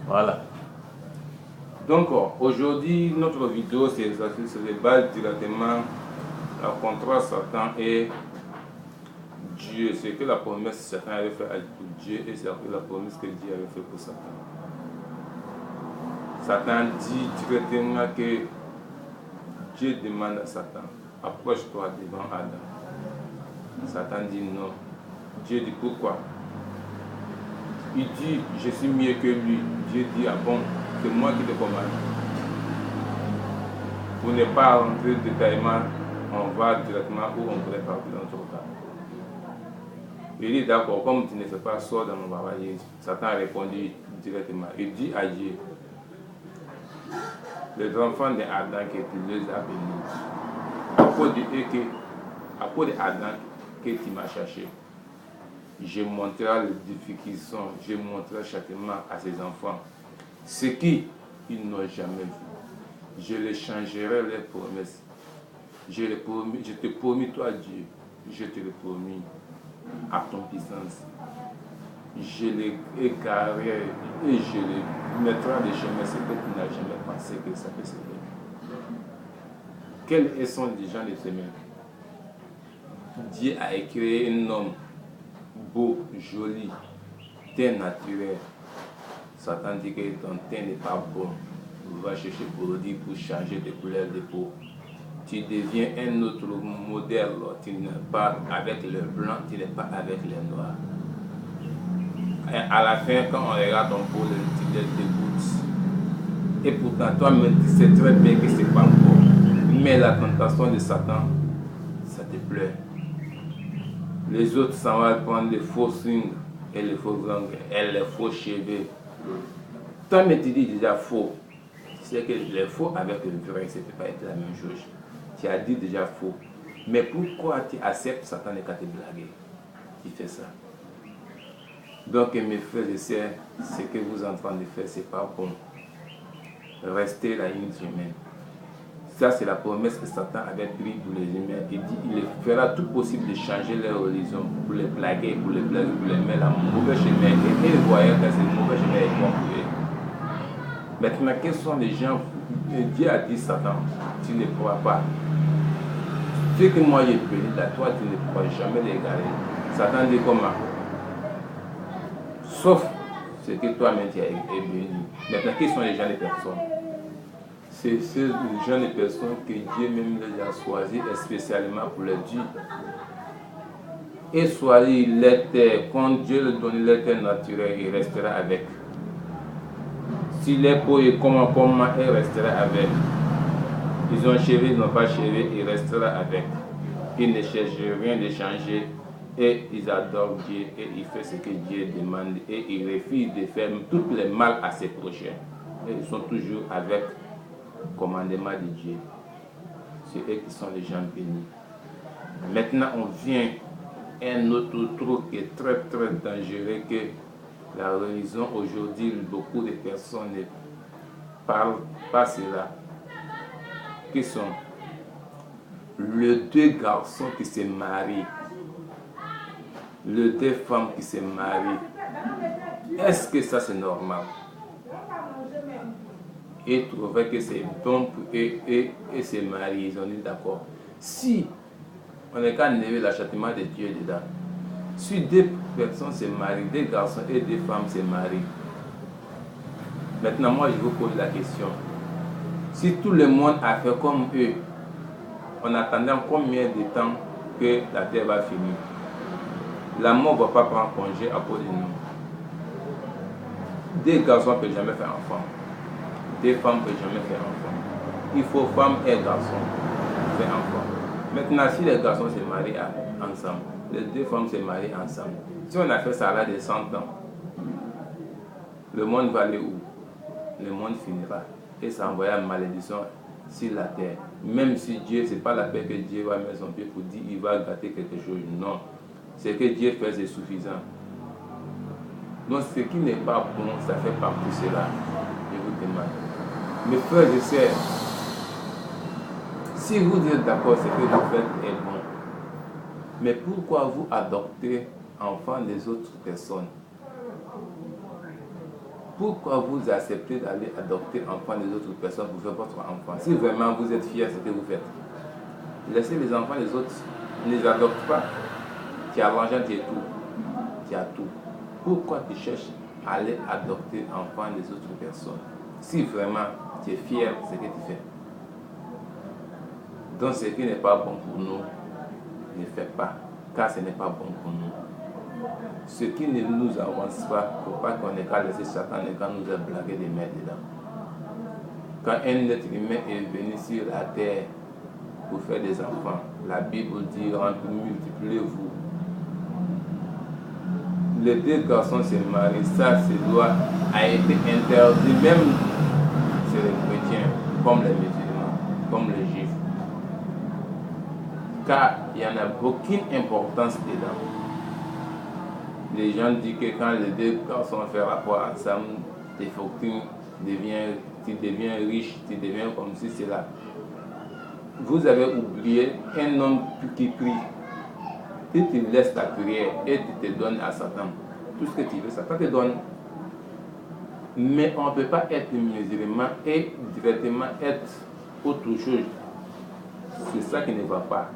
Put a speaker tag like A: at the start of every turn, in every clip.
A: Voilà. Donc aujourd'hui, notre vidéo se base directement contre Satan et Dieu. C'est que la promesse que Satan avait fait pour Dieu et c'est la promesse que Dieu avait fait pour Satan. Satan dit directement que Dieu demande à Satan, approche-toi devant Adam. Satan dit non. Dieu dit pourquoi? Il dit, je suis mieux que lui. Dieu dit, ah bon, c'est moi qui te commande. Pour ne pas rentrer détaillement, on va directement où on pourrait partir dans notre cas. Il dit, d'accord, comme tu ne fais pas, sors dans mon barrage. Satan a répondu directement. Il dit à Dieu, les enfants d'Adam que tu les as bénis, à cause d'Adam que tu m'as cherché, je montrerai les difficultés, je montrerai le châtiment à ses enfants, ce qu'ils n'ont jamais vu. Je les changerai les promesses. Je te promis, toi Dieu, je te le promis à ton puissance. Je les égarerai et je les mettrai des chemins, ce que tu n'as jamais pensé que ça peut se faire. Quels sont les gens de ces mains? Dieu a créé un homme beau, joli, teint naturel. Satan dit que ton teint n'est pas bon. Va chercher produit pour changer de couleur de peau. Tu deviens un autre modèle. Tu n'es pas avec le blanc, tu n'es pas avec le noir. Et à la fin, quand on regarde ton peau, tu te dégoûtes. Et pourtant, toi-même, tu sais très bien que ce n'est pas encore. Mais la tentation de Satan, ça te plaît. Les autres s'en vont prendre les faux signes et les faux ongles et les faux cheveux. Toi-même, tu dis déjà faux. Tu sais que les faux avec le vrai, ça ne peut pas être la même chose. Tu as dit déjà faux. Mais pourquoi tu acceptes Satan et quand tu blagues? Tu fais ça. Donc, mes frères et sœurs, ce que vous êtes en train de faire, ce n'est pas bon. Restez la ligne humaine. Ça, c'est la promesse que Satan avait prise pour les humains. Il dit qu'il fera tout possible de changer leur religion pour les blaguer, pour les blaguer, pour les mettre à mauvais chemin. Et ils voyaient que c'est mauvais chemin et bon pour eux. Maintenant, quels sont les gens? Dieu a dit Satan, tu ne pourras pas. Ce que moi j'ai béni là, toi tu ne pourras jamais l'égarer. Satan dit comment? Sauf ce que toi-même tu as béni. Maintenant, qui sont les gens des personnes? C'est ces gens des personnes que Dieu même les a choisis spécialement pour le Dieu. Et choisi l'être, quand Dieu leur donne l'être naturel, il restera avec. S'il est beau et comment il restera avec. Ils ont cheveux, ils n'ont pas cheveux, il restera avec. Ils ne cherchent rien de changer et ils adorent Dieu et ils font ce que Dieu demande et ils refusent de faire tout le mal à ses prochains. Et ils sont toujours avec le commandement de Dieu. C'est eux qui sont les gens bénis. Maintenant, on vient à un autre truc qui est très très dangereux que la religion aujourd'hui, beaucoup de personnes ne parlent pas cela. Qui sont les deux garçons qui se marient, les deux femmes qui se marient. Est-ce que ça c'est normal? Ils trouvaient que c'est bon pour eux et se marient. Ils ont dit d'accord. Si on est qu'à enlever le châtiment de Dieu dedans, si deux personnes se marient, deux garçons et deux femmes se marient, maintenant moi je vous pose la question. Si tout le monde a fait comme eux, en attendant combien de temps que la terre va finir? La mort ne va pas prendre congé à cause de nous. Des garçons ne peuvent jamais faire enfant. Des femmes ne peuvent jamais faire enfant. Il faut femme et garçon faire enfant. Maintenant, si les garçons se marient ensemble, les deux femmes se marient ensemble, si on a fait ça là de 100 ans, le monde va aller où? Le monde finira. Et ça envoie une malédiction sur la terre. Même si Dieu, ce n'est pas la paix que Dieu va mettre son pied pour dire qu'il va gâter quelque chose. Non. Ce que Dieu fait, c'est suffisant. Donc ce qui n'est pas bon, ça fait partie de cela. Je vous demande. Mes frères et sœurs, si vous êtes d'accord, ce que vous faites est bon. Mais pourquoi vous adoptez enfants des autres personnes? Pourquoi vous acceptez d'aller adopter l'enfant des autres personnes pour faire votre enfant? Si vraiment vous êtes fiers de ce que vous faites, laissez les enfants des autres, ne les adopte pas. Tu as l'argent, tu as tout. Tu as tout. Pourquoi tu cherches à aller adopter l'enfant des autres personnes? Si vraiment tu es fier de ce que tu fais. Donc ce qui n'est pas bon pour nous, ne fais pas, car ce n'est pas bon pour nous. Ce qui ne nous avance pas, il ne faut pas qu'on ait qu'à laisser Satan et qu'à nous blaguer des mains dedans. Quand un être humain est venu sur la terre pour faire des enfants, la Bible dit multipliez-vous. Les deux garçons se marient, ça, cette loi a été interdit même chez les chrétiens, comme les musulmans, comme les juifs. Car il n'y en a aucune importance dedans. Les gens disent que quand les deux garçons font rapport ensemble, tes fortunes deviennent, tu deviens riche, tu deviens comme si c'est là. Vous avez oublié un homme qui prie. Si tu laisses ta prière et tu te donnes à Satan, tout ce que tu veux, Satan te donne. Mais on ne peut pas être musulman et directement être autre chose. C'est ça qui ne va pas.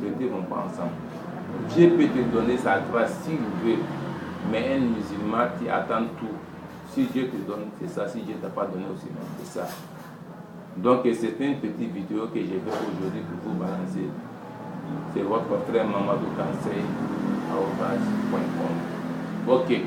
A: Les deux ne vont pas ensemble. Dieu peut te donner sa grâce s'il veut, mais un musulman qui attend tout. Si Dieu te donne, c'est ça. Si Dieu ne t'a pas donné aussi, c'est ça. Donc c'est une petite vidéo que j'ai fait aujourd'hui pour vous balancer. C'est votre frère Mamadou Conseil @. Ok.